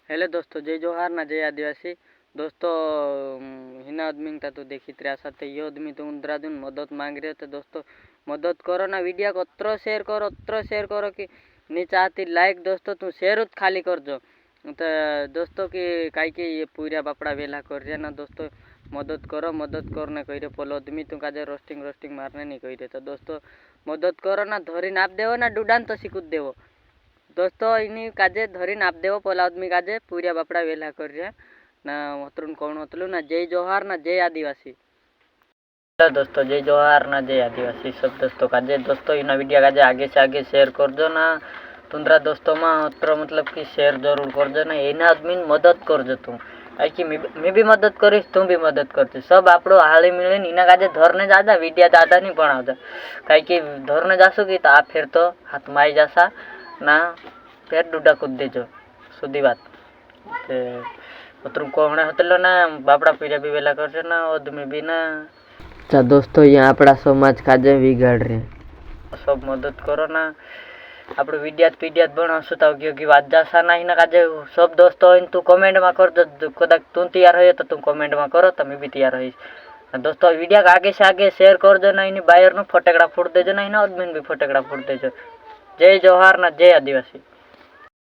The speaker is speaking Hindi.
हेलो दोस्तों, जय जोहार ना जय आदिवासी। दोस्तों हिना आदमी का तो देखी त्रिया साथ ये आदमी तो उंदरा दिन मदद मांग रहे थे। दोस्तों मदद करो ना, वीडियो को अत्र शेयर करो कि नहीं चाहती लाइक। दोस्तों तू शेयर खाली कर जो तो दोस्तों की काई के ये पूरा बापड़ा वेला कर रहे ना। दोस्तों मदद करने कह रहे पोलो आदमी तू काजे रोस्टिंग मारने नहीं कह रहे। तो दोस्तों मदद करो ना, धरी नाप देवो ना डुडान तो सिकुद देवो। दोस्तों इनी काजे धरी नाप देवो पोला आदमी काजे पूरा बापड़ा वेला कर रहे ना। मतरून कौन होतलू ना जय जोहार ना जय आदिवासी। दोस्तों जय जोहार ना जय आदिवासी सब दोस्तों काजे। दोस्तों इन वीडियो काजे आगे से आगे शेयर कर दो ना। तुंद्रा दोस्तों में अत्र मतलब कि शेयर जरूर कर दो ना। एना आदमी मदद कर दो तू कि मैं भी मदद करीश, तू भी मदद करती। सब आपड़ो हाली मिले इना काजे धरने जादा वीडियो दादा नहीं बनावता। कहीं कि धरने जासू कि आ फिर तो हाथ माई जासा ना फिर डूडा कूद देजो सुधी बात उतरू कोहणे होतलो ना बापड़ा पीड़ा भी वेला कर ना आदमी भी ना। अच्छा दोस्तों यहाँ अपना समाज काजे बिगाड़ रहे सब मदद करो ना। આપણે વિડિયાત બનાવશું તો યોગી વાત જાસા નહીં ના કાજે सब दोस्तों तू कमेंट में कर दो। कदाच तू तैयार हो तो तू कमेंट में करो तो मैं भी तैयार होइस। दोस्तों वीडियो आगे से आगे शेयर कर दो ना। इन बायर नु फटेकड़ा फोड़ देजो ना। इन आदमी भी फटेकड़ा फोड़ देजो। जय जोहार ना जय आदिवासी।